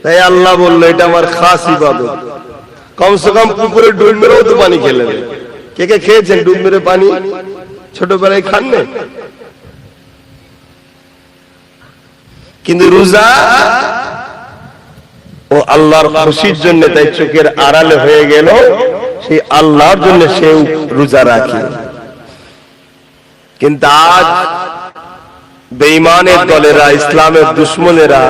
তাই আল্লাহ বললো এটা আমার খাস ইবাদত। কমসে কম পুকুরে ডুব মেরেও তো পানি খেলেন। কে কে খেয়েছেন ডুব মেরে পানি? ছোটবেলায় খান না? কিন্তু রোজা ও আল্লাহর খুশির জন্য, তাই চোখের আড়ালে হয়ে গেল, সেই আল্লাহর জন্য সে রোজা রাখে। কিন্তু আজ বেঈমানের দলেরা, ইসলামের দুশমনেরা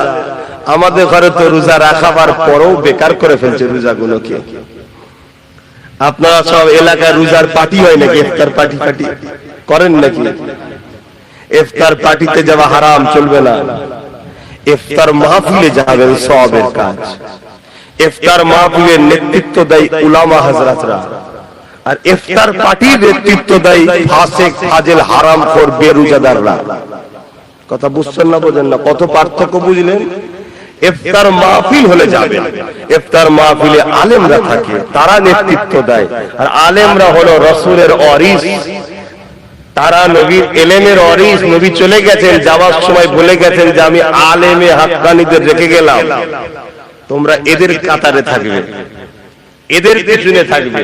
আমাদের ঘরে তো রোজা রাখাবার পরও বেকার করে ফেলছে রোজাগুলোকে। আপনারা সব এলাকায় রোজার পার্টি হয় নাকি? ইফতার পার্টি করেন নাকি? ইফতার পার্টিতে যাওয়া হারাম, চলবে না। ইফতার মাহফিলে যাবেন, সওয়াবের কাজ। ইফতার মাহফিলের নেতৃত্ব দেয় উলামা হযরতরা, আর ইফতার পার্টির নেতৃত্ব দেয় ফাসিক, ফাজিল, হারামখোর, বেরোজাদাররা। কথা বুঝছেন না? বোঝেন না? কত পার্থক্য বুঝলেন? ইফতার মাহফিল হলে যাবেন, ইফতার মাহফিলে আলেমরা থাকে, তারা নেতৃত্ব দেয়। আর আলেমরা হলো রাসূলের ওয়ারিস, তারা নবীর ইলমের ওয়ারিস। নবী চলে গেছেন, যাওয়ার সময় বলে গেছেন যে আমি আলেমে হাক্কানীদের রেখে গেলাম, তোমরা এদের কাতারে থাকবে, এদের পেছনে থাকবে।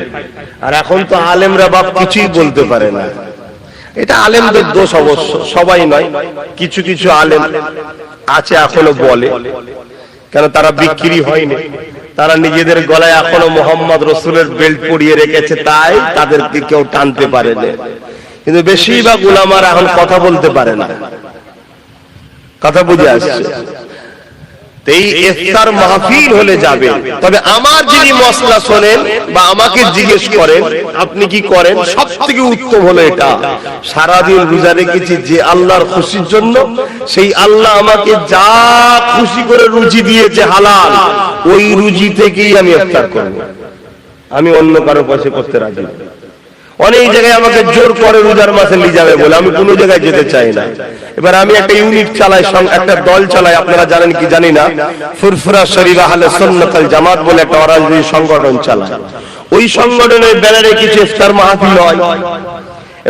আর এখন তো আলেমরা বাপ কিছুই বলতে পারে না। এটা আলেমদের দোষ অবশ্য, সবাই নয়, কিছু কিছু আলেম আছে এখনো বলে, কেন তারা বিক্রি হয়নি, তারা নিজেদের গলায় এখনো মোহাম্মদ রসুলের বেল্ট পরিয়ে রেখেছে, তাই তাদেরকে কেউ টানতে পারে না। কিন্তু বেশিরভাগ উলামারা এখন কথা বলতে পারে না। কথা বুঝে আসছে? এই ইফতার মাহফিল হলে যাবে। তবে আমার যিনি মসলা শোনেন বা আমাকে জিজ্ঞেস করেন আপনি কি করেন, সবথেকে উত্তম হলো এটা, সারাদিন রোজা রেখেছি যে আল্লাহর খুশির জন্য, সেই আল্লাহ আমাকে যা খুশি করে রুজি দিয়েছে হালাল, ওই রুজি থেকেই আমি ইফতার করব। আমি অন্য কারো পয়সা করতে রাজি না। অনেক জায়গায় আমাকে জোর করে রোজার মাসে নিয়ে যাবে বলে, আমি কোনো জায়গায় যেতে চাই না। এবার আমি একটা ইউনিট চালাই, একটা দল চালাই, আপনারা জানেন কি জানি না, ফুরফুরা শরীফ আহলে সুন্নাত ওয়াল জামাত বলে একটা রাজনৈতিক সংগঠন চালায়। ওই সংগঠনের ব্যানারে কিছু ইফতার মাহফিল হয়।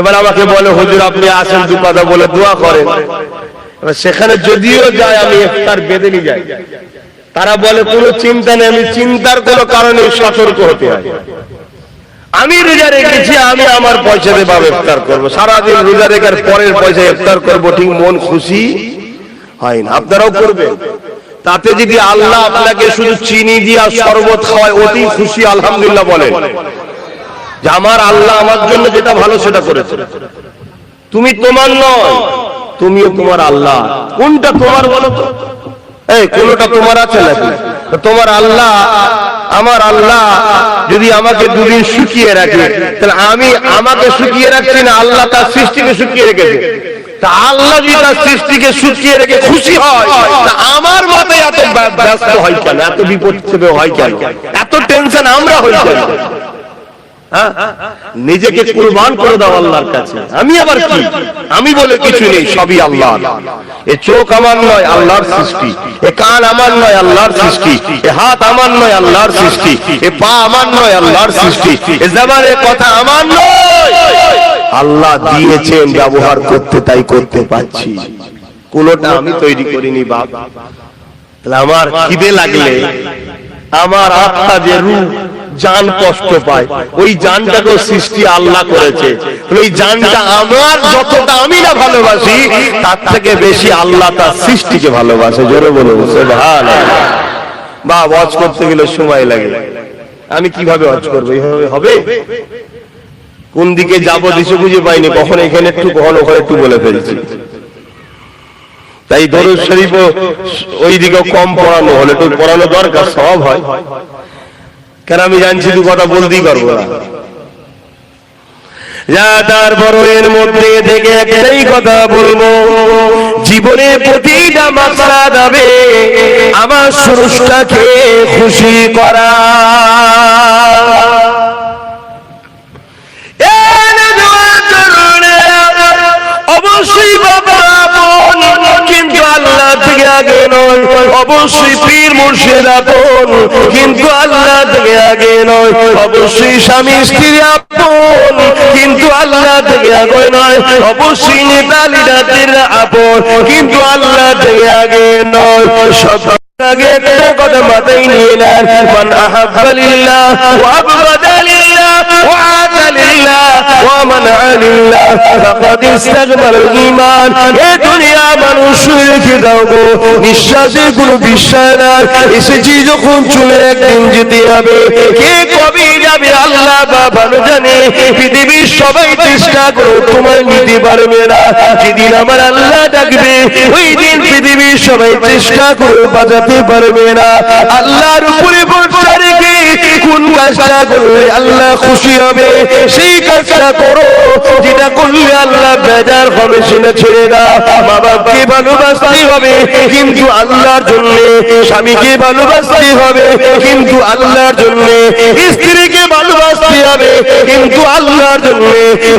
এবার আমাকে বলে হুজুর আপনি আসেন, দু কথা বলে দোয়া করেন। এবার সেখানে যদিও যায় আমি ইফতার বেঁধে নিয়ে যাই। তারা বলে কোনো চিন্তা নেই, আমি চিন্তার কোনো কারণে সতর্ক হতে হয়। আমি রোজা রেখেছি, আমি আমার পয়সা দিয়ে ভাবে ইফতার করবো। সারাদিন রোজা রেখার পরের পয়সা ইফতার করবো, ঠিক মন খুশি হয় না। আপনারাও করবেন। তাতে যদি আল্লাহ আপনাকে শুধু চিনি দিয়া শরবত খাওয়ায়, অতি খুশি আলহামদুলিল্লাহ বলেন যে আমার আল্লাহ আমার জন্য যেটা ভালো সেটা করেছে। তুমি তোমার নয়, তুমিও তোমার আল্লাহ। কোনটা তোমার বলো তো? এই কোনটা তোমার আছে নাকি? তোমার আল্লাহ, আমার আল্লাহ যদি আমাকে দুদিন শুকিয়ে রাখে, তাহলে আমি আমাকে শুকিয়ে রাখছি না, আল্লাহ তার সৃষ্টিকে শুকিয়ে রেখেছে। তা আল্লাহ যদি তার সৃষ্টিকে শুকিয়ে রেখে খুশি হয়, তা আমার মতে এত ব্যস্ত হয় কেন, এত বিপদ হয় কেন, এত টেনশন আমরা হই কেন? নিজেকে কুরবান করে দাও আল্লাহর কাছে। আমি আবার কি? আমি বলে কিছু নেই, সবই আল্লাহ। এ চোখ আমার নয়, আল্লাহর সৃষ্টি। এ কান আমার নয়, আল্লাহর সৃষ্টি। এ হাত আমার নয়, আল্লাহর সৃষ্টি। এ পা আমার নয়, আল্লাহর সৃষ্টি। এ জবানের কথা আমার নয়, আল্লাহ দিয়েছেন, ব্যবহার করতে তাই করতে পারছি। কোনটা আমি তৈরি করিনি বাপ। তাহলে আমার খিদে লাগলে আমার আত্মা যে রূহ জান কষ্ট পায়, ওই জানটাকে সৃষ্টি আল্লাহ করেছে। ওই জানটা আমার যতটা আমি না ভালোবাসি, তার থেকে বেশি আল্লাহ তার সৃষ্টিকে ভালোবাসে। জোরে বলুন সুবহানাল্লাহ। বা ওয়াজ করতে গেলে সময় লাগে, আমি কিভাবে ওয়াজ করবো? এইভাবে হবে? কোন দিকে যাবো দিশে বুঝে পাইনি, কখন এখানে একটু কখন ওখানে একটু বলে ফেলছি। তাই দরুদ শরীফ ওই দিকে কম পড়ানো হলে একটু পড়ানো দরকার, সব হয়। কেন আমি জানছি দু কথা বলতেই পারবো না। তারপর এর মধ্যে থেকে একটাই কথা বলবো, জীবনে প্রতিটা মাত্রা যাবে আমার স্রষ্টাকে খুশি করা। অবশ্যই বাবা আপন, কিন্তু আল্লাহ থেকে আগে নয়। অবশ্যই পীর মুর্শিদ আপন, কিন্তু আল্লাহ থেকে আগে নয়। অবশ্যই স্বামী স্ত্রী আপন, কিন্তু আল্লাহ থেকে আগে নয়। অবশ্যই নেতা লিডারদের আপন, কিন্তু আল্লাহ থেকে আগে নয়। সব আগে একটা কথা মাথায় নিয়ে নেন, মান আহাব্বা লিল্লাহ ওয়া আবগাদা লিল্লাহ ওয়া আতা লিল্লাহ ওয়া মানআ লিল্লাহ ফাকাদ ইসতাকমালাল ঈমান। এই দুনিয়া মানুষ রেখে দাও গো, নিঃশ্বাসে কোনো বিশ্বাস নাই, এসেছি যখন চলে একদিন যেতে হবে। কে কবে যাবে আল্লাহ বা ভালো জানে। পৃথিবীর সবাই চেষ্টা করো, তোমার নিতে পারবে না। যেদিন আমার আল্লাহ ডাকবে ওই দিন পৃথিবীর সবাই চেষ্টা করে বাঁচাতে পারবে না। আল্লাহর উপরে ভরসা রেখে কোন কাজটা করলে আল্লাহ খুশি হবে সেই কাজটা করো, যেটা করলে আল্লাহ বেজার হবে সেটা ছেড়ে দাও। মা বাপকে ভালোবাসতে হবে কিন্তু আল্লাহর জন্য, স্বামীকে ভালোবাসতে হবে কিন্তু আল্লাহর জন্য, স্ত্রীকে ভালোবাসতে হবে কিন্তু আল্লাহর জন্য,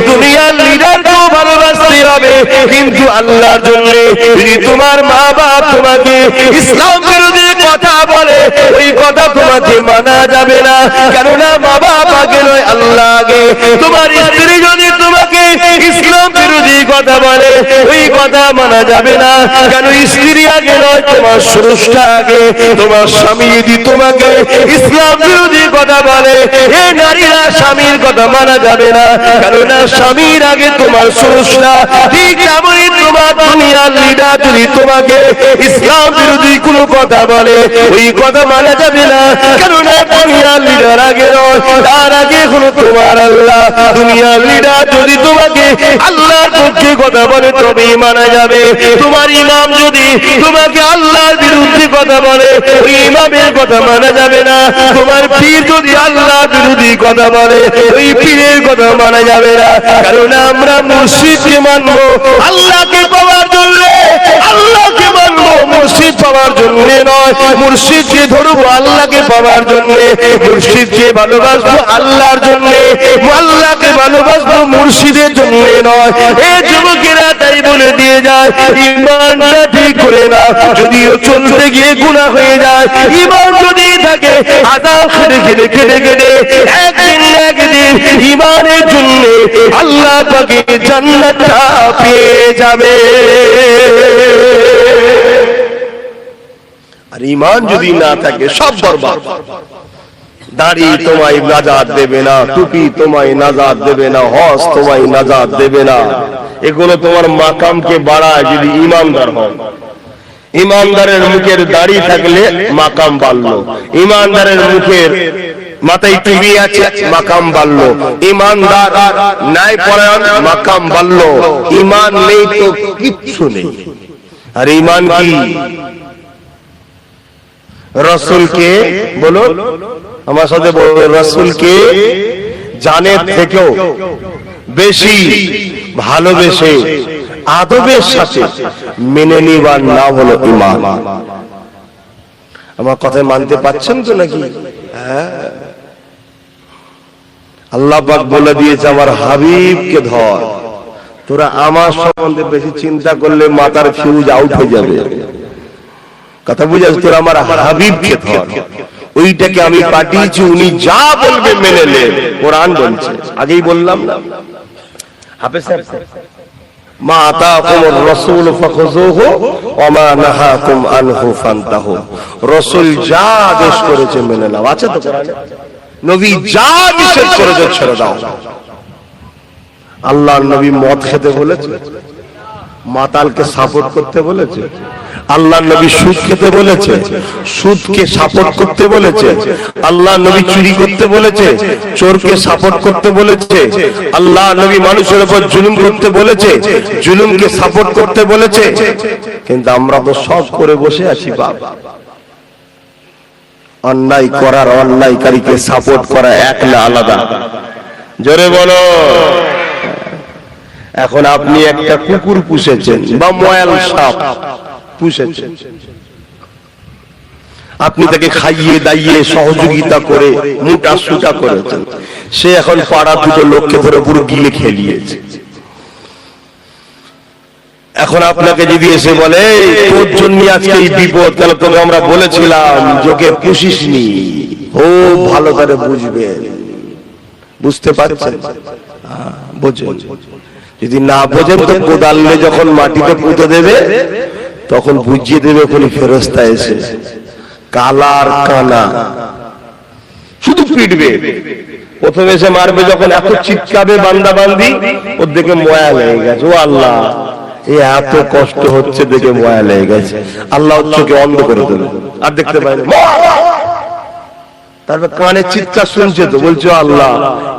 দুনিয়ার লিডারকেও ভালোবাসতে হবে কিন্তু আল্লাহর জন্য। যদি তোমার মা বাপ তোমাকে ইসলাম বিরোধী কথা বলে ওই কথা তোমাকে মানা যাবে না, কেননা মা বাপ আগে নয় আল্লাহ আগে। তোমার স্ত্রী যদি তোমাকে ইসলাম বিরোধী কথা বলে ওই কথা মানা যাবে না, কেন স্ত্রী আগে নয় তোমার স্রষ্টা আগে। তোমার স্বামী যদি তোমাকে ইসলাম বিরোধী কথা বলে এ নারীরা স্বামীর কথা মানা যাবে না, কেননা স্বামীর আগে তোমার স্রষ্টা। ঠিক তেমনই তোমার দুনিয়ার লিডার যদি তোমাকে ইসলাম বিরোধী কোনো কথা বলে ওই কথা মানা যাবে না, কেননা দুনিয়ার লিডার আগে নয়, তার আগে হলো তোমার আল্লাহ। দুনিয়ার লিডার যদি তোমাকে আল্লাহর পক্ষে কথা বলে তবেই মানা যাবে। তোমার ইমাম যদি তোমাকে আল্লাহর বিরুদ্ধে কথা বলে ওই ইমামের কথা মানা যাবে না। তোমার পীর যদি আল্লাহর বিরোধী কথা বলে ওই পীরের কথা মানা যাবে না, কারণ আমরা মুর্শিদকে মানবো আল্লাহকে পাওয়ার জন্য, আল্লাহকে মানবো মুর্শিদ পাওয়ার জন্য নয়। মুর্শিদকে ধরবো আল্লাহকে পাওয়ার জন্য, মুর্শিদকে ভালোবাসবো আল্লাহর জন্য, আল্লাহকে ভালোবাসবো মুর্শিদের জন্য নয়। এই যুবকেরা তাই বলে দিয়ে যায় ইমানটা ঠিক করে না, যদিও চলতে গিয়ে গুনাহ হয়ে যায়। ইমান যদি থাকে আদাব খেটে খেটে খেটে খেটে একদিন একদিন ইমানের জন্য আল্লাহ পাকে জান্নাতটা পেয়ে যাবে। আর ইমান যদি না থাকে সব বরবাদ। দাড়ি তোমায় নাজাত দেবে না, টুপি তোমায় নাজাত দেবে না, হজ তোমায় নাজাত দেবে না। এগুলো তোমার মাকামকে বাড়ায় যদি ইমানদার হন। ইমানদারের মুখের দাড়ি থাকলে মাকাম বাড়লো, ইমানদারের মুখের মাথায় টুপি আছে মাকাম বাড়লো, ইমানদার নাই পরায়ণ মাকাম বাড়লো। ইমান নেই তো কিচ্ছু নেই। আর ইমান কি? রসুলকে বলো, আমার সাথে বলো, রসুলকে জানের থেকেও বেশি ভালোবেসে আদবের সাথে মেনে নিবার নাম হলো ঈমান। আমার কথা মানতে পারছেন তো নাকি? হ্যাঁ, আল্লাহ পাক বলে দিয়েছে আমার হাবিবকে ধর। তোরা আমার সম্বন্ধে বেশি চিন্তা করলে মাথার ফিউজ আউট হয়ে যাবে। কথা বুঝাস? তোরা আমার হাবিবকে ধর, ওইটাকে আমি পাঠিয়েছি, উনি যা বলবে মেনে নে। কোরআন বলছে, আগেই বললাম না? হাফেজ সাহেব, মা আতাকুমুর রাসূল ফাখুযুহু ওয়া মা নাহাকুম আনহু ফান্তাহু। রাসূল যা আদেশ করেছে মেনে নাও, আছে তো কোরআনে? নবী যা নিষেধ করেছে ছেড়ে দাও। আল্লাহর নবী মদ খেতে বলেছে, মাতালকে সাপোর্ট করতে বলেছে। আল্লাহর নবী সুদ খেতে বলেছে, সুদকে সাপোর্ট করতে বলেছে। আল্লাহর নবী চুরি করতে বলেছে, চোরকে সাপোর্ট করতে বলেছে। আল্লাহর নবী মানুষের উপর জুলুম করতে বলেছে, জুলুমকে সাপোর্ট করতে বলেছে। কিন্তু আমরা তো সব করে বসে আছি বাবা। অন্যায় করার অন্যায়কারীকে সাপোর্ট করা এক না আলাদা? জোরে বলো। এখন আপনি একটা কুকুর পুষেছেন বা ময়াল সাপ পুষেছেন, আপনি তাকে খাইয়ে দাইয়ে সহযোগিতা করে মোটা সুটা করেছেন, সে এখন পাড়া দুটো লোককে ধরে পুরো গিলে খেলিয়েছে। এখন আপনাকে যদি এসে বলে তোর জন্য আজকে এই বিপদ, তাহলে তোকে আমরা বলেছিলাম যোগে পুষিসনি। ও ভালো করে বুঝবেন, বুঝতে পারছেন? বোঝেন। যদি না বোঝেন তো কোদাল নিয়ে যখন মাটিতে পুঁতে দেবে তখন বুঝিয়ে দেবে কোন ফেরেশতা এসে কালার কানা, শুধু পিটবে। প্রথমে এসে মারবে, যখন এত চিৎকাবে বান্দা বান্দি, ওর দেখে ময়া লেগে গেছে। ও আল্লাহ, এ এত কষ্ট হচ্ছে দেখে ময়া লেগে গেছে। আল্লাহ চোখে অন্ধ করে দেবে, আর দেখতে পায় না। তারপর কানে চিৎকার শুনছে, তো বলছো আল্লাহ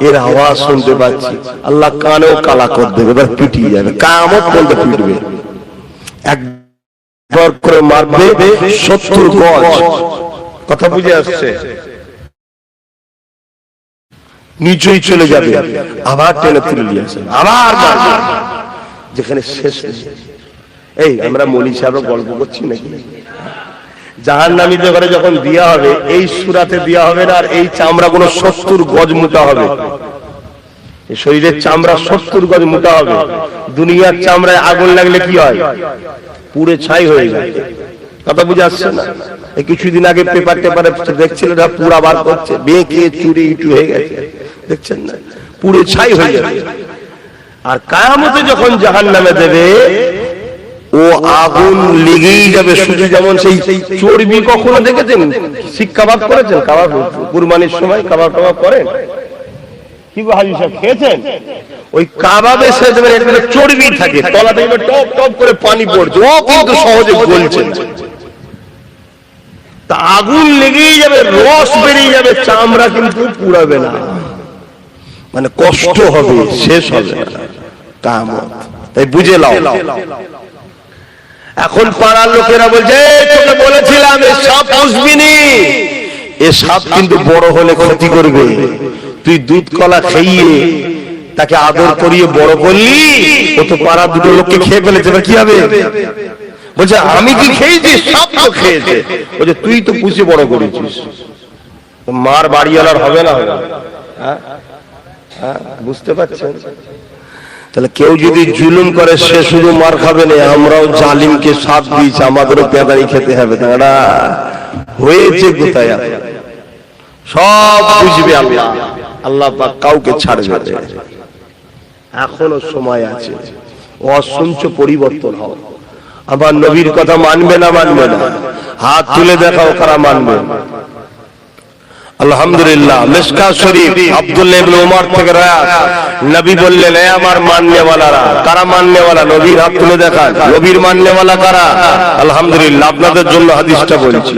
এর আওয়াজ শুনতে পাচ্ছি। আল্লাহ কানেও কালা করে দেবে, এবার পিটিয়ে যাবে, কামত পর্যন্ত পিটবে। একবার করে মারবে 70 গজ। কথা বুঝে আসছে? নিচেই চলে যাবে, আবার টেনে তুলে নিয়ে আসে, আবার মারবে, যেখানে শেষ নেই। এই আমরা মৌলী সাহেব গল্প করছি নাকি? জাহান্নামীদের ঘরে যখন দেয়া হবে, এই সূরাতে দেয়া হবে না, আর এই চামড়া গুলো 70 গজ মোটা হবে। শরীরের চামড়া 70 গজ মোটা হবে। দুনিয়ার চামড়ায় আগুন লাগলে কি হয়? পুড়ে ছাই হয়ে যায়। কথা বুঝে আসছে না? এই কিছুদিন আগে পেপার টেপারে দেখছিলেন, পুরা বার করছে, বেঁকে চুরি ইটু হয়ে গেছে, দেখছেন না? পুড়ে ছাই হয়ে যাবে। আর কিয়ামতে যখন জাহান্নামে দেবে, ও আগুন লেগেই যাবে। শুধু যেমন সেই চর্বি, কখনো দেখেছেন শিক কাবাব করেছেন? কাবাব কুরবানির সময় কাবাব টাবাব করেন কি গো হাজি সাহেব, খেয়েছেন? ওই কাবাবে সে চর্বি থাকে, তলা থেকে টপ টপ করে পানি পড়ছে, ও কিন্তু সহজে গলছে। তা আগুন লেগেই যাবে, রস বেরিয়ে যাবে, চামড়া কিন্তু পুড়াবে না, মানে কষ্ট হবে, শেষ হবে না কিয়ামত। তাই বুঝে নাও। এখন পাড়ার লোকেরা বলছে, তোকে বলেছিলাম এ সাপ পুষবি নি, এ সাপ কিন্তু বড় হলে ক্ষতি করবে। তুই দুধ কলা খাইয়ে তাকে আদর করিয়ে বড় করলি, ও তো পাড়া দুটো লোককে খেয়ে ফেলেছে, এবার কি হবে? বলছে আমি কি খেয়েছি? সাপ তো খেয়েছে। বলছে তুই তো পুষে বড় করেছিস। মার বাড়িওয়ালার হবে না? বুঝতে পারছেন? তাহলে কেউ যদি জুলুম করে, সে শুধু মার খাবে না, আমরাও জালিমকে সাথ দিয়েছি, আমাদেরও পেদারি খেতে হবে। তারা হয়েছে কোথায়? সব বুঝবে আল্লাহ। আল্লাহ পাক কাউকে ছাড়বে না। এখনো সময় আছে, অসংখ্য পরিবর্তন হবে। আমার নবীর কথা মানবে না? মানবে না? হাত তুলে দেখাও কারা মানবে। আলহামদুলিল্লাহ। মিশকাত শরীফ আব্দুল্লাহ ইবনে উমর থেকে রায়াত, নবী বললেন, এ আমার মাননেওয়ালারা। কারা মাননেওয়ালা? নবীর হাত তুলে দেখান। নবীর মাননেওয়ালা কারা? আলহামদুলিল্লাহ, আপনাদের জন্য হাদিসটা বলছি।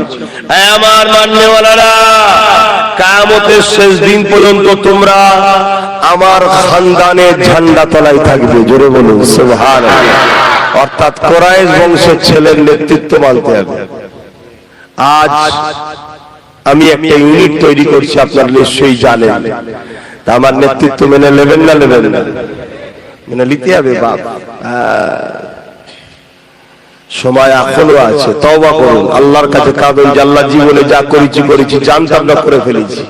এ আমার মাননেওয়ালারা, কিয়ামতের শেষ দিন পর্যন্ত তোমরা আমার খানদানের ঝান্ডা তলায় থাকবে। জোরে বলুন সুবহানাল্লাহ। অর্থাৎ কুরাইশ বংশের ছেলের নেতৃত্ব মানতে হবে। আজ আমি একটা ইউনিট তৈরি করছি, আপনারা নিশ্চয়ই জানেন। তা আমার নেতৃত্ব মেনে নেবেন না? নেবেন না? মেনে নিতে হবে বাপ। সময় এখনো আছে, তওবা করুন, আল্লাহর কাছে কাঁদুন যে আল্লাহ জীবনে যা করেছি জানতাম না, করে ফেলেছি,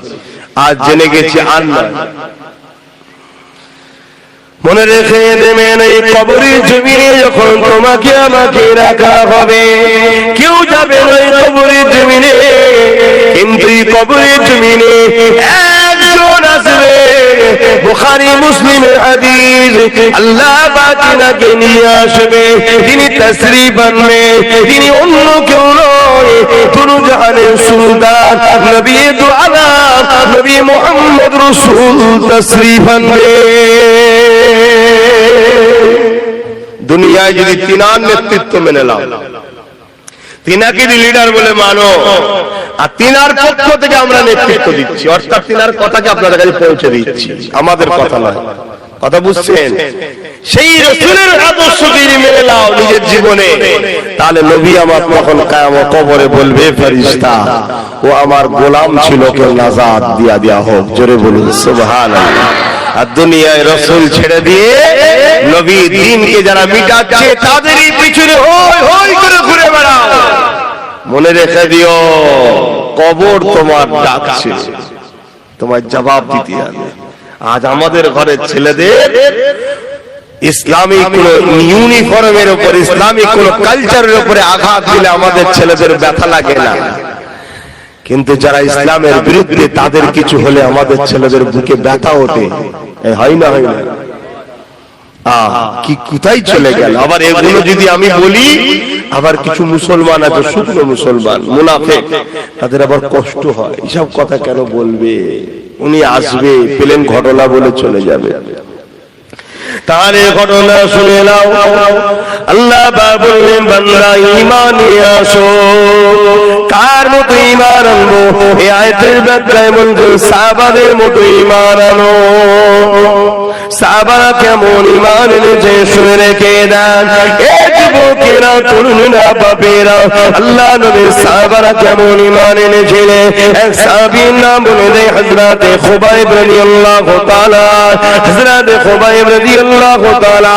আজ জেনে গেছি আর না। মনে রেখে দেবেন, এই কবরের জমিনে যখন তোমাকে আমাকে রাখা হবে, কেউ যাবে না এই কবরের জমিনে, কিন্তু এই কবরের জমিনে একজন আসবে। বুখারী মুসলিমের হাদিস, আল্লাহ পাক তাকে নিয়ে আসবে, তিনি তাশরীফ আনবে, তিনি অন্য কেউ নয়, দুরু জাহানের সুলতান নবী দু আলাম নবী মুহাম্মদ রাসূল তাশরীফ আনবে। দুনিয়ায় যদি তিনার নেতৃত্ব মেনে নাও, তিনাকে লিডার বলে মানো, আর তিনার পক্ষ থেকে আমরা নেতৃত্ব দিচ্ছি, অর্থাৎ তিনার কথাকে আপনাদের কাছে পৌঁছে দিচ্ছি, আমাদের কথা নয়। কথা বুঝছেন? সেই রাসূলের আদর্শকে মেনে নাও নিজের জীবনে, তাহলে নবী আমার তখন কিয়ামত কবরে বলবে, ফেরেশতা ও আমার গোলাম ছিল, কে নাজাত দিয়া দেয়া হোক। জোরে বলুন সুবহানাল্লাহ। আর দুনিয়ায় রাসূল ছেড়ে দিয়ে নবী দ্বীনকে যারা মিটাচ্ছে, তাদেরই পিছনে হই হই করে ঘুরে বেড়াও। মনে রেখে দিও, কবর তোমার ডাকছে, তোমার জবাব দিতে হবে। আজ আমাদের ঘরের ছেলেদের ইসলামিক কোন ইউনিফর্মের উপর, ইসলামিক কোন কালচারের উপরে আঘাত দিলে আমাদের ছেলেদের ব্যথা লাগে না, কিন্তু যারা ইসলামের বিরুদ্ধে, তাদের কিছু হলে আমাদের ছেলেদের বুকে ব্যথা ওঠে। হয় না? হয় না? কি কোথায় চলে গেল। আবার এগুলো যদি আমি বলি, আবার কিছু মুসলমান আছে শুকনো মুসলমান মুনাফিক, তাদের আবার কষ্ট হয়, এসব কথা কেন বলবে, উনি আসবে পেলেন ঘটনা বলে চলে যাবে। তার ঘটনা শুনে নাও। আল্লাহ বললেন বান্দা ঈমান নিয়ে আসো। কার মতো ঈমান আনবো? এই আয়াতের ব্যাখ্যায় বলছেন সাহাবাদের মতো ঈমান আনো। সাহাবারা কেমন ঈমান এনেছে শুনে রেখে দেন। এই যুবকেরা, তরুণেরা, বাপেরা, আল্লাহ নবীর সাহাবারা কেমন ঈমান এনেছিলেন। এক সাহাবীর নাম বলে দেয় হযরতে খুবাইব রাদিয়াল্লাহু তাআলা। হযরতে খুবাইব রাদিয়াল্লাহু তাআলা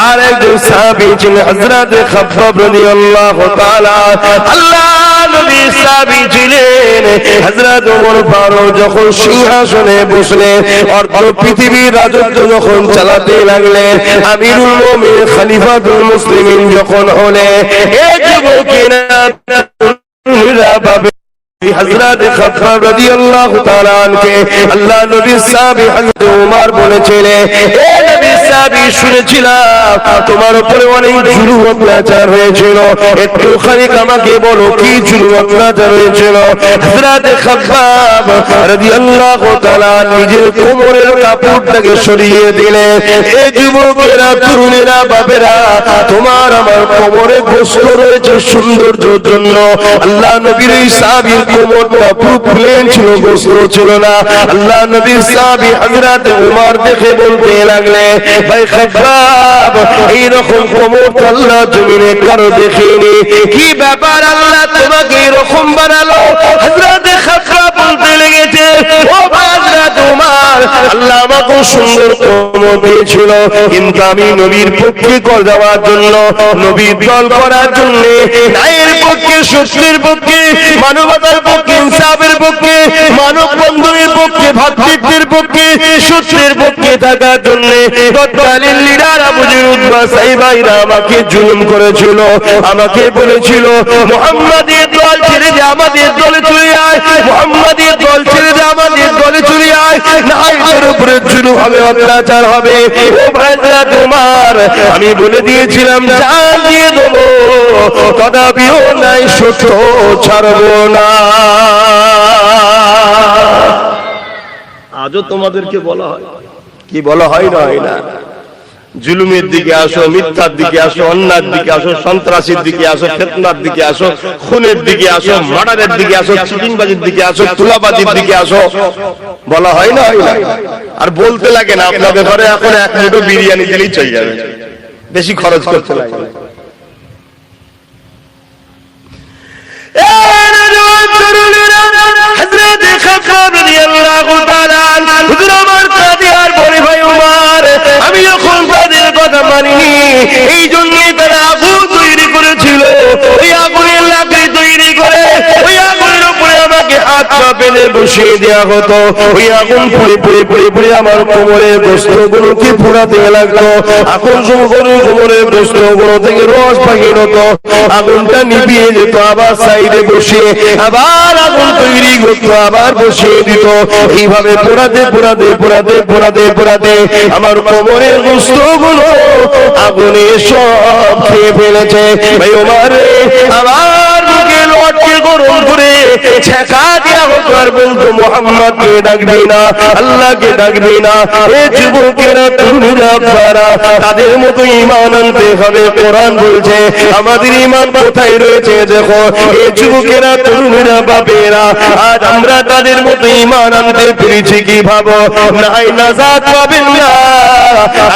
আর একজন সাহাবী ছিলেন হযরতে খাব্বাব রাদিয়াল্লাহু তাআলা। আল্লাহ নবী সাহাবী ছিলেন হযরত ওমর ফারুক যখন সিংহাসনে বসলেন, অর্ধ পৃথিবীর রাজত্ব যখন চালাতে লাগলেন, আমিরুল মুমিনিন খলিফাতুল মুসলিমিন যখন হলেন, এই যুবকেরা হযরত খাব্বাব রাদিয়াল্লাহু তাআলা আনকে আল্লাহ নবী সাহাবী হযরত ওমর বলেছিলেন, এ নবী সাহাবী শুনেছিলাম তোমার উপরে অনেক জুলুম অত্যাচার হয়েছিল, একটুখানি আমাকে বলো কি জুলুম অত্যাচার হয়েছিল। হযরত খাব্বাব রাদিয়াল্লাহু তাআলা নিজের কোমরের কাপড়টাকে সরিয়ে দিলেন। এই যুবকেরা, তরুণেরা, বাপেরা, তোমার আমার কোমরে গোশত রয়েছে সৌন্দর্যের জন্য। আল্লাহ নবীর এই সাহাবীর কোমরটা পুরো প্লেন ছিল, গোশত ছিল না। আল্লাহ নবীর সাহাবী হযরত ওমর দেখে বলতে লাগলেন, ভাই খাব্বাব, এইরকম কোমর আল্লাহ জমিনে কারো দেখিনি, কি ব্যাপার আল্লাহ তোমাকে এরকম বানালো? হযরত খাব্বাব বলতে লেগেছে, ও হযরত ওমর, আল্লাহ আমাকে সুন্দর কোমর দিয়েছিল, কিন্তু আমি নবীর পক্ষে কর দেওয়ার জন্য, নবীর দল করার জন্য, ন্যায়ের পক্ষে, সত্যের পক্ষে, মানবতার পক্ষে, ইনসাফের পক্ষে, মানব বন্ধনের পক্ষে, ভাতৃত্বের পক্ষে, সত্যের পক্ষে থাকার জন্য তৎকালীন লিডার আবু যর উতবা সাইবাইরা আমাকে জুলুম করেছিল। আমাকে বলেছিল মুহাম্মাদের দল ছেড়ে দে, আমাদের দলে চলে আয়, মুহাম্মাদের দল ছেড়ে দে, আমাদের দলে চলে আয়, না এর উপরে জুলুম হবে, অত্যাচার হবে। ও ভাইরা তোমার, আমি বলে দিয়েছিলাম জান দিয়ে দেবো, তথাপিও নাই সত্য ছাড়বো না। আজও তোমাদেরকে বলা হয়, কি বলা হয় না, হয় না, জুলুমের দিকে আসো, মিথ্যার দিকে আসো, অন্যায়ের দিকে আসো, সন্ত্রাসীর দিকে আসো, ফিতনার দিকে আসো, খুনের দিকে আসো, মার্ডারের দিকে আসো, চিটিংবাজির দিকে আসো, তুলাবাজির দিকে আসো, বলা হয় না, হয় না। আর বলতে লাগে না, আপনাদের ঘরে এখন এক মুঠো বিরিয়ানি দিলেই চলে যাবে, বেশি খরচ করতে লাগে না। আমি যখন তাদের কথা মানিনি, এই জন্যই তারা আগুন তৈরি করেছিল, ওই আগুনের লাকড়ি তৈরি করে ওই আগুনের উপরে আমাকে হাত পা বেঁধে বসিয়ে দেওয়া হতো। ওই আগুন পুড়ে পুড়ে পুড়ে পুড়ে আমার কোমরের গোশতগুলোকে পোড়াতে লাগলো। আগুন কোমরের গোশতগুলো থেকে রস পাকিয়ে হতো, আগুনটা নিভিয়ে যেত, আবার সাইডে বসিয়ে আবার আগুন তৈরি করতো, আবার বসিয়ে দিত। এইভাবে পোড়াতে পোড়াতে পোড়াতে পোড়াতে পোড়াতে আমার কোমরের গোশতগুলো আগুনে সব খেয়ে ফেলেছে। ভাই ওমর, আমার মুখে লটকে গরম করে ছেঁকা দিয়া হকার বলতো, মুহাম্মদকে ডাকবি না, আল্লাহকে ডাকবি না। এ যুবকেরা, তরুণেরা, বারা, তাদের মতো ঈমান আনতে হবে। কোরআন বলছে আমাদের ঈমান কোথায় রয়েছে দেখো। এ যুবকেরা, তরুণেরা, বাপেরা, আজ আমরা তাদের মতো ঈমান আনতে পেরেছি কি ভাবো? নাই নাজাত পাবেন না,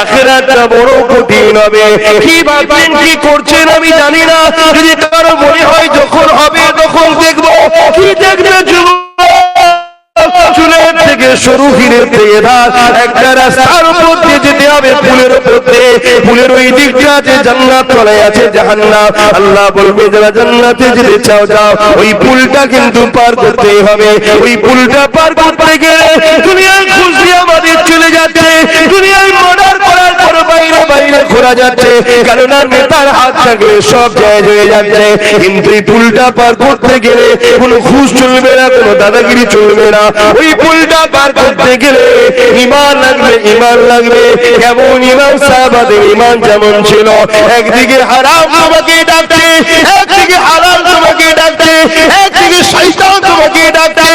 আখিরাতটা বড় কঠিন হবে। কি ভাবছেন, কি করছেন আমি জানি না, যদি কারো মনে হয় যখন হবে তখন দেখবো, কি দেখবে যুবক? চুলের থেকে সরু হিরের থেকে একটা রাস্তার উপর দিয়ে যেতে হবে, পুলের উপর দিয়ে। পুলের ওই দিকটা আছে জান্নাত, তলায় আছে জাহান্নাম। আল্লাহ বলবে যারা জান্নাতে যেতে চাও যাও, ওই পুলটা কিন্তু পার করতে হবে। ওই পুলটা পার করতে গেলে দুনিয়ার খুশি আমাদের চলে যাচ্ছে, দুনিয়ায় মার্ডার করার পর বাইরে বাইরে ঘোরা করা যাচ্ছে, কেননা নেতার হাত থাকলে সব জায়জ হয়ে যাচ্ছে। কিন্তু এই পুলটা পার করতে গেলে কোনো ঘুষ চলবে না, কোনো দাদাগিরি চলবে না। ওই পুলটা পার করতে গেলে ঈমান লাগবে, ঈমান লাগবে। কেমন ঈমান? সাহাবাদের ঈমান যেমন ছিল, একদিকে হারাম তোমাকে ডাকছে, একদিকে হালাল তোমাকে ডাকছে, একদিকে শয়তান তোমাকে ডাকছে,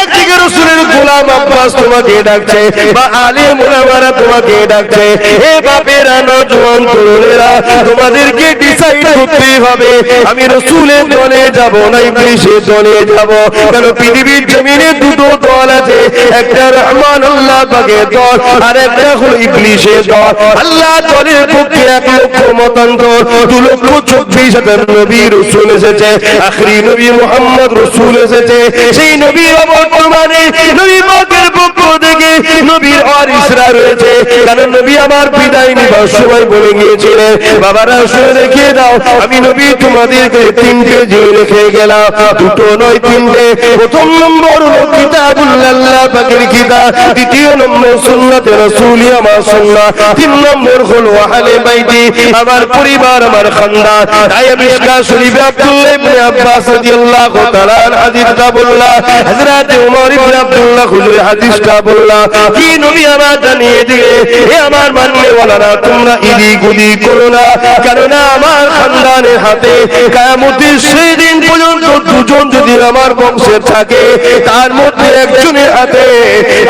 একদিকে রাসূলের গোলাম আব্বাস তোমাকে ডাকছে, বা আলেম ওলামারা তোমাকে ডাকছে। হে বাপেরা, নওজোয়ান তরুণেরা, তোমাদেরকে ডিসাইড করতে হবে আমি রাসূলের দলে যাব না ইবলিসের দলে যাব। কারণ পৃথিবীর জমিনে দুটো দল আছে, একটা রহমান আল্লাহ পাকের দল, আর একটা হলো ইবলিসের দল। আল্লাহ দলের পক্ষে 1 লক্ষ মতান্তর, 2,24,000 নবী রাসূল এসেছে, আখরি নবী মুহাম্মদ রাসূল এসেছে। সেই নবী বর্তমানে নবী পাকের পক্ষ থেকে নবীর ওয়ারিসরা রয়েছে। কারণ নবী আমার বিদায় নিবার সময় বলে গিয়েছিলেন, বাবারা শুনে রেখে দাও, আমি নবী তোমাদেরকে 3টে জিনিস রেখে গেলাম, 2টো নয় 3টে। প্রথম নম্বর হলো কিতাবুল্লাহ, আল্লাহ পাকের কিতাব। দ্বিতীয় নম্বর সুন্নাতে রাসূলি, আমার সুন্নাহ। 3 নম্বর হলো আহলে বাইতি, আমার পরিবার, আমার খানদান। তাই মিশকাত শরীফে আব্দুল্লাহ ইবনে আব্বাস রাদিয়াল্লাহু তাআলা হাদিসটা বললাম, হযরত ওমর ইবনে আব্দুল্লাহ খুজুরি হাদিসটা বললাম, কি নবী আমার জানিয়ে দিলে, হে আমার মাননেওয়ালারা, তোমরা ইদিক ওদিক করো না, কেননা আমার খানদানের হাতে কিয়ামতের সেই দিন পর্যন্ত 2জন যদি আমার বংশের থাকে, তার মধ্যে একজনের হাতে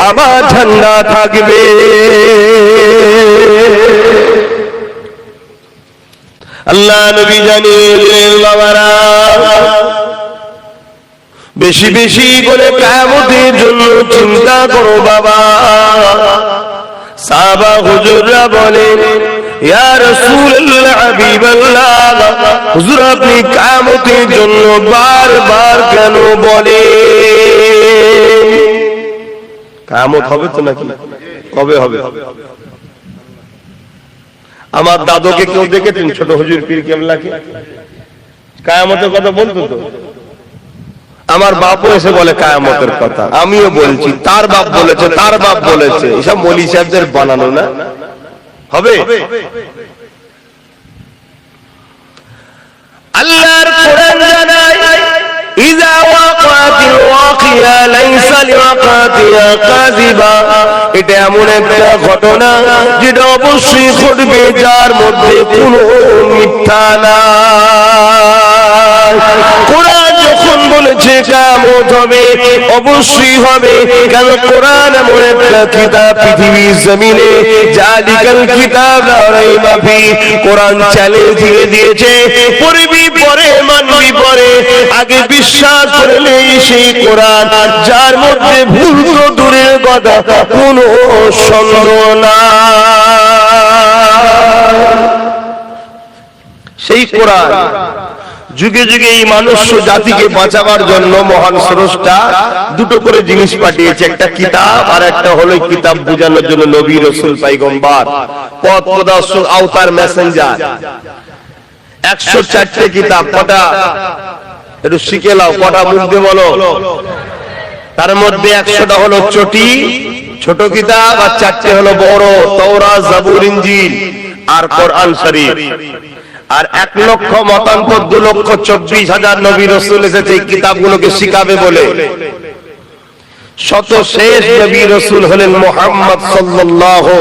আমার ঝান্ডা থাকবে। আল্লাহ নবী জানিয়ে দিলেন, বাবারা বেশি বেশি করে কিয়ামতের জন্য চিন্তা করো বাবা। সাহাবা হুজুররা বলেন, ইয়া রাসূলুল্লাহ, হাবিবাল্লাহ, হুজুর আপনি কিয়ামতের জন্য বারবার কেন বলেন? কিয়ামত হবে তো নাকি? কবে হবে? আমার দাদুকে কেউ দেখেছেন? ছোট হুজুর পীর কেবলাকে কিয়ামতের কথা বলতো তো? আমার বাপও এসে বলে কিয়ামতের কথা, আমিও বলছি, তার বাপ বলেছে, তার বাপ বলেছে। এসব মৌলভী সাহেবদের বানানো না? হবে? আল্লাহর কোরআন জানায়, ইযা ওয়াকাতিল ওয়াকিয়া লাইসা লিওয়াকাতিহা কাযিবা। এটা এমন একটা ঘটনা যেটা অবশ্যই ঘটবে, যার মধ্যে কোনো মিথ্যা নাই। কোরআন যখন বলেছে কিয়ামত হবে, অবশ্যই হবে। কারণ কোরআন এমন একটা কিতাব পৃথিবীর জমিনে, জালিকাল কিতাব লা রাইবা ফি, কোরআন চ্যালেঞ্জ দিয়ে দিয়েছে, পড়বি পরে, মানবি পরে, আগে বিশ্বাস করলে সেই কোরআন, যার মধ্যে ভুল তো দূরের কথা, কোনো সন্দেহ নাই। সেই কোরআন যুগে যুগে এই মানুষ জাতিকে বাঁচাবার জন্য মহান স্রষ্টা 2টো করে জিনিস পাঠিয়েছে, একটা কিতাব আর একটা হলো কিতাব বোঝানোর জন্য নবী রাসূল পয়গম্বর, পথ প্রদর্শক, আওতার, মেসেঞ্জার। 104টে কিতাব। কটা? একটু শিখে নাও, কটা মুখ দিয়ে বলো। তার মধ্যে 100টা হলো চটি, ছোট কিতাব, আর 4টে হলো বড়, তাওরাত, জাবুর, ইনজিল আর কোরআন শরীফ। আর 1 লক্ষ মতান্তর 2,24,000 নবী রাসূল এসেছে এই কিতাবগুলোকে শিখাবে বলে। শত শেষ নবী রাসূল হলেন মুহাম্মদ সাল্লাল্লাহু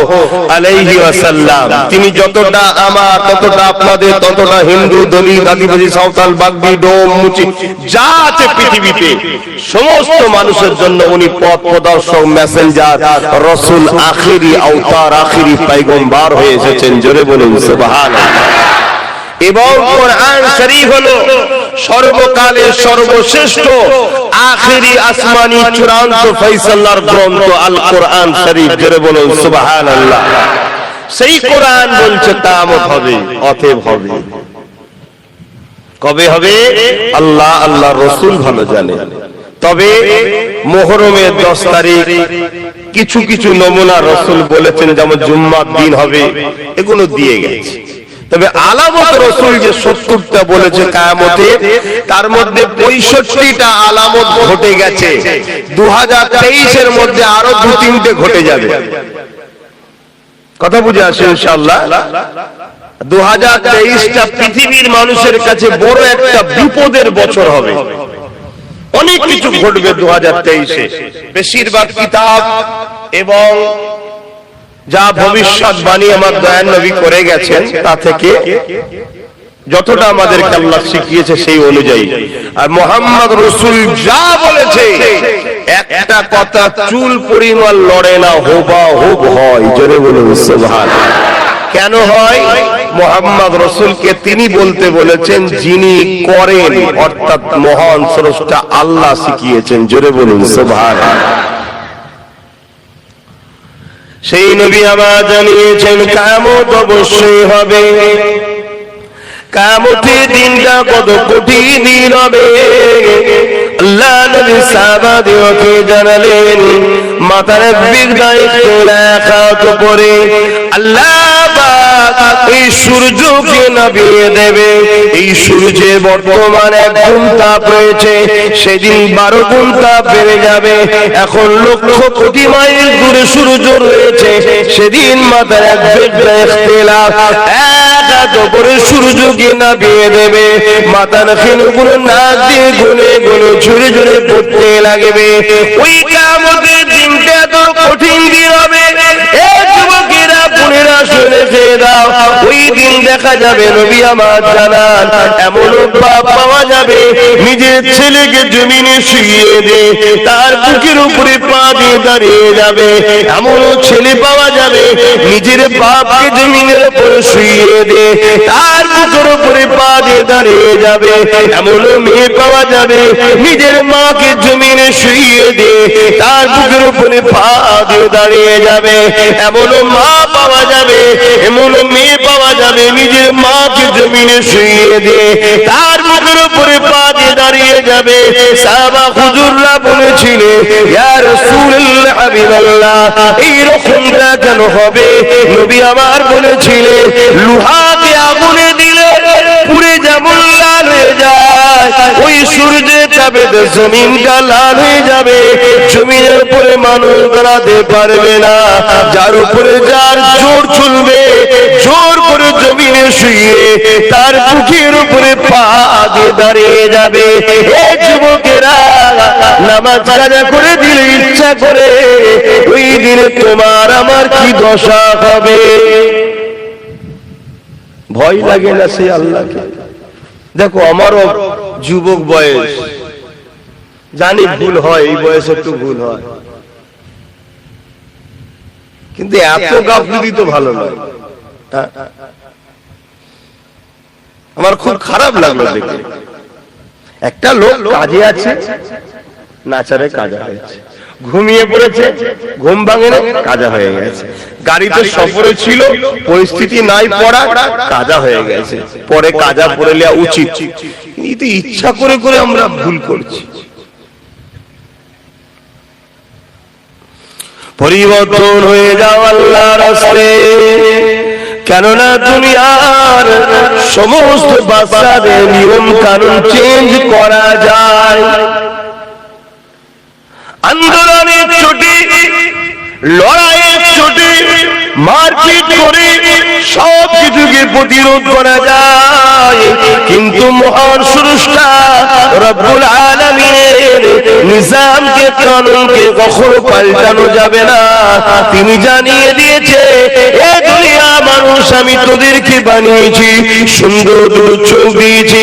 আলাইহি ওয়াসাল্লাম। তিনি যতটা আমার, ততটা আপনাদের, ততটা হিন্দু, দলিত, আদিবাসী, সাঁওতাল, বাগদি, ডোম, মুচি যা আছে পৃথিবীতে সমস্ত মানুষের জন্য উনি পথ প্রদর্শক, মেসেঞ্জার, রাসূল, আখিরি আওতার, আখিরি পয়গম্বর হয়ে এসেছেন। জোরে বলুন সুবহানাল্লাহ। এবং কোরআন শরীফ হলো সর্বকালের সর্বশ্রেষ্ঠ আখিরি আসমানি চূড়ান্ত ফয়সালার গ্রন্থ, আল কোরআন শরীফ। জোরে বলুন সুবহানাল্লাহ। সেই কোরআন বলছে কিয়ামত হবে, অতএব হবে। কবে হবে? আল্লাহ, আল্লাহর রাসূল ভালো জানে। তবে মুহররমের 10 তারিখ কিছু কিছু নমুনা রাসূল বলেছেন, যেমন জুম্মার দিন হবে, এগুলো দিয়ে গেছে। তবে আলামত রাসূল যে 70টা বলেছে কিয়ামতে, তার মধ্যে 65টা আলামত ঘটে গেছে। 2023 এর মধ্যে আরো 2-3টে ঘটে যাবে। কথা বুঝে আসে ইনশাআল্লাহ। 2023টা পৃথিবীর মানুষের কাছে বড় একটা বিপদের বছর হবে। অনেক কিছু ঘটবে 2023-এ। বেশিরভাগ কিতাব এবং যা ভবিষ্যৎবাণী আমার দয়ার নবী করে গেছেন তা থেকে যতটা আমাদেরকে আল্লাহ শিখিয়েছে সেই অনুযায়ী, আর মুহাম্মদ রাসূল যা বলেছে একটা কথা চুল পরিমাণ লড়ে না, হুবহু হয়। জোরে বলুন সুবহানাল্লাহ। কেন হয়? মুহাম্মদ রাসূলকে তিনি বলতে বলেছেন যিনি করেন, অর্থাৎ মহান স্রষ্টা আল্লাহ শিখিয়েছেন। জোরে বলুন সুবহানাল্লাহ। সেই নবী আমার জানিয়েছেন কিয়ামত অবশ্যই হবে। কিয়ামতের দিনটা কত কঠিন দিন হবে। আল্লাহ নবী সাহাবাদেরকে জানালেন, মাথার বিগদাইতে রাখাত পরে আল্লাহ পাক এই সূর্যকে নামিয়ে দেবে। এই সূর্যে বর্তমানে 1 গুণ তাপ রয়েছে, সেদিন 12 গুণ তাপ বেড়ে যাবে। এখন লক্ষ কোটি মাইল দূরে সূর্য রয়েছে, সেদিন মাথার এক বিগদা ইখতিলাফ এত করে সূর্যকে নামিয়ে দেবে। মাথার ফিনগুলো নাক দিয়ে গুনে গুনে ঝুরে ঝুরে পড়তে লাগবে। ওই কিয়ামতের দিনটা তো কঠিন দিন হবে। এই যুবকেরা বোনেরা শুনে ফেলে দাও, ওই দিন দেখা যাবে নবী আমার জানান এমন বাপ পাওয়া যাবে নিজের ছেলেকে জমিনে শুইয়ে দে, তার বুকের উপরে পা দিয়ে দাঁড়িয়ে যাবে। এমন ছেলে পাওয়া যাবে নিজের বাপকে জমিনের উপরে শুইয়ে দে, তার বুকের উপরে পা দিয়ে দাঁড়িয়ে যাবে। এমন মেয়ে পাওয়া যাবে নিজের মাকে জমিনে শুইয়ে দে, তার বুকের উপরে পা দিয়ে দাঁড়িয়ে যাবে। এমন মা পাওয়া যাবে, এমন মেয়ে পাওয়া যাবে নিজের মাকে জমিনে শুইয়ে দে, তার বুকের উপরে পা দিয়ে দাঁড়িয়ে যাবে। সাহাবা হুজুররা বলেছিলেন, ইয়া রাসূলুল্লাহ হাবিবাল্লাহ, এই রকমটা কেন হবে? নবী আমার বলেছিলেন, লোহাকে আগুনে দিলে পুড়ে যেমন লাল হয়ে যায়, ওই সূর্যের তাপে জমিনটা লাল হয়ে যাবে। জমিনের উপরে মানুষ দাঁড়াতে পারবে না, যার উপরে যার জোর চলবে, জোর করে জমিনে শুয়ে তার বুকের উপরে পা দিয়ে দাঁড়িয়ে যাবে। এই যুবকেরা নামাজ কাজা করে দিলে ইচ্ছা করে, ওই দিনে তোমার আমার কি দশা হবে? ভয় লাগে না সেই আল্লাহকে? দেখো আমারও যুবক বয়স, জানি ভুল হয়, এই বয়সে একটু ভুল হয়, কিন্তু এত গাফিলতি তো ভালো নয়। আমার খুব খারাপ লাগলো দেখে। একটা লোক কাজে আছে, নাচারে কাজা হয়েছে, ঘুমিয়ে পড়েছে, ঘুম ভাঙে না, কাজা হয়ে গেছে। গাড়িতে সফরে ছিল, পরিস্থিতি নাই পড়া, কাজা হয়ে গেছে। পরে কাজা পড়ে নেওয়া উচিত, কিন্তু ইচ্ছা করে করে আমরা ভুল করছি। পরিবর্তন হয়ে যাও আল্লাহর রাস্তায়, কেননা দুনিয়ার সমস্ত বাচ্চাদের নিয়ম কানুন চেঞ্জ করা যায়। আন্দোলনের ছুটি, লড়াইয়ের ছুটি, মারপিট করে সব কিছুকে প্রতিরোধ করা যায়, কিন্তু মহান স্রষ্টা রব্বুল আলামিনের নিজামকে, কানুনকে কখনো পাল্টানো যাবে না। তিনি জানিয়ে দিয়েছে, এ দুনিয়া মানুষ আমি তোদেরকে বানিয়েছি, সুন্দর দুটো চোখ দিয়েছি,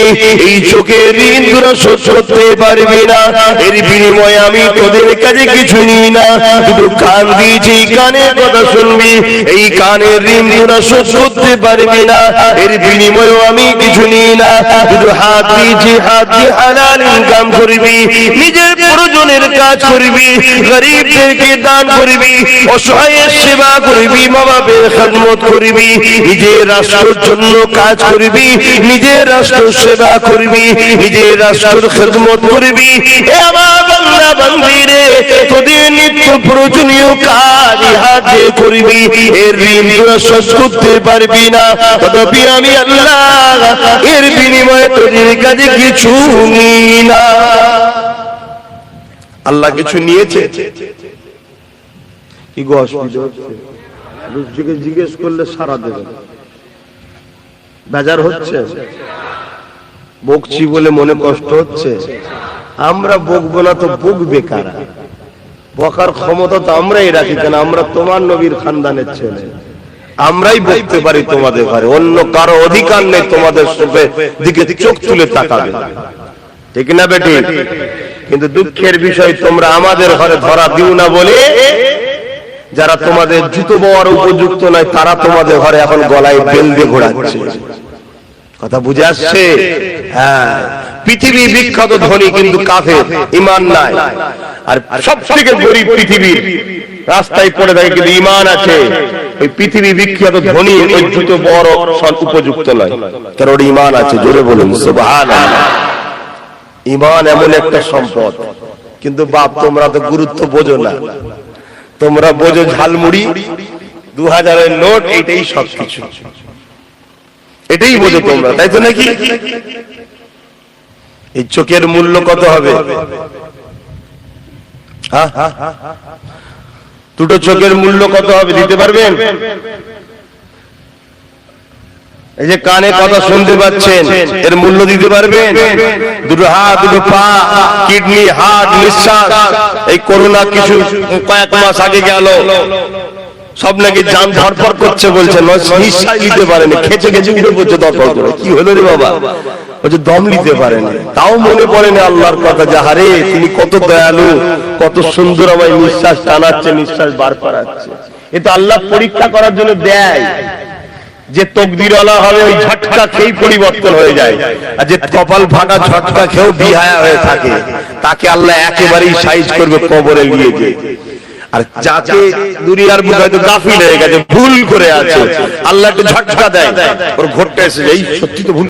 এই চোখের ঋণ তোরা শোধ করতে পারবি না। এর বিনিময়ে আমি তোদের কাছে কিছু নিই না। দুটো কান দিয়েছি, কানের কথা শুনবি, এই কানের ঋণ তোরা শোধ করতে পারবি না। এর বিনিময়ে আমি কিছু নিই না। দুটো হাত দিয়েছি, হাত দিয়ে হালাল ইনকাম করবি, নিজের প্রয়োজনের কাজ করবি, গরিবদেরকে দান করবি, অসহায়ের সেবা করবি, মা বাবার খেদমত করবি, নিজের রাষ্ট্রের জন্য কাজ করবি, নিজের রাষ্ট্র সেবা করবি, নিজের রাষ্ট্রের খেদমত করবি। এ আমার বান্দা বান্দীরে, তোদের নিত্য প্রয়োজনীয় কাজ হাত দিয়ে করবি, এর ঋণ তোরা শোধ করতে পারবি না। তথাপি আমি আল্লাহ এর বিনিময়ে তোদের কাছে কিছু নিই না। আল্লাহ কিছু নিয়েছে কি গো? জিজ্ঞেস করলে সারা দেবে। বাজার হচ্ছে, বকছি বলে মনে কষ্ট হচ্ছে। আমরা বকবো না তো বকবে কারা? বকার ক্ষমতা তো আমরাই রাখি, কেন আমরা তোমার নবীর খানদানের ছেলে, আমরাই বলতে পারি তোমাদের ঘরে, অন্য কারো অধিকার নেই তোমাদের দিকে চোখ তুলে তাকাবে, ঠিক না বেটি? কিন্তু দুঃখের বিষয় তোমরা আমাদের ঘরে ধরা দিও না বলে যারা তোমাদের জুতো বওয়ার উপযুক্ত নয় তারা তোমাদের ঘরে এখন গলায় বেল দিয়ে ঘোরাচ্ছে। কথা বুঝে আসছে? হ্যাঁ, পৃথিবী বিখ্যাত ধনী কিন্তু কাফের, ঈমান নাই। আর সবথেকে গরিব পৃথিবীর রাস্তায় পড়ে থাকে কিন্তু ঈমান আছে। ওই পৃথিবী বিখ্যাত ধনী ওই জুতো বড় উপযুক্ত নয়, কারণ ওর ঈমান আছে। জোরে বলুন সুবহানাল্লাহ। ঈমান এমন একটা সম্পদ, কিন্তু বাপ তোমরা তো গুরুত্ব বোঝো না। তোমরা বোঝো ঝালমুড়ি, 2000-এর নোট, এইটাই সবকিছু, এটাই বোঝো তোমরা, তাই তো নাকি? এই চোখের মূল্য কত হবে? দুটো চোখের মূল্য কত হবে দিতে পারবেন? এই যে কানে কথা শুনতে পাচ্ছেন, এর মূল্য দিতে পারবেন? দুটো হাত, দুটো পা, কিডনি, হার্ট, নিঃশ্বাস, এই করোনা কিছু কয়েক মাস আগে গেল, সব নাকি জান ধরফর করছে, বলছে নিঃশ্বাস নিতে পারেনি, খেচে খেচে উঠে পড়ছে দরফর করে। কি হলো রে বাবা? বলছে দম নিতে পারেনি। তাও মনে পড়েনি আল্লাহর কথা, যাহারে তিনি কত দয়ালু, কত সুন্দর আমায় নিঃশ্বাস টানাচ্ছে, নিঃশ্বাস বার করাচ্ছে। এটা আল্লাহ পরীক্ষা করার জন্য দেয়। যে তকদিরওয়ালা হবে ওই ঝটকা খেয়েই পরিবর্তন হয়ে যায়, আর যে কপাল ফাটা ঝটকা খেয়েও বিহায়া হয়ে থাকে তাকে আল্লাহ একেবারেই সাইজ করবে কবরে নিয়ে যেয়ে। আর যাতে দুনিয়ার বুঝে হয়তো গাফিল হয়ে গেছে, ভুল করে আছে, আল্লাহ একটু ঝটকা দেয়, ওর ঘটটা এসে যায়, সত্যি তো ভুল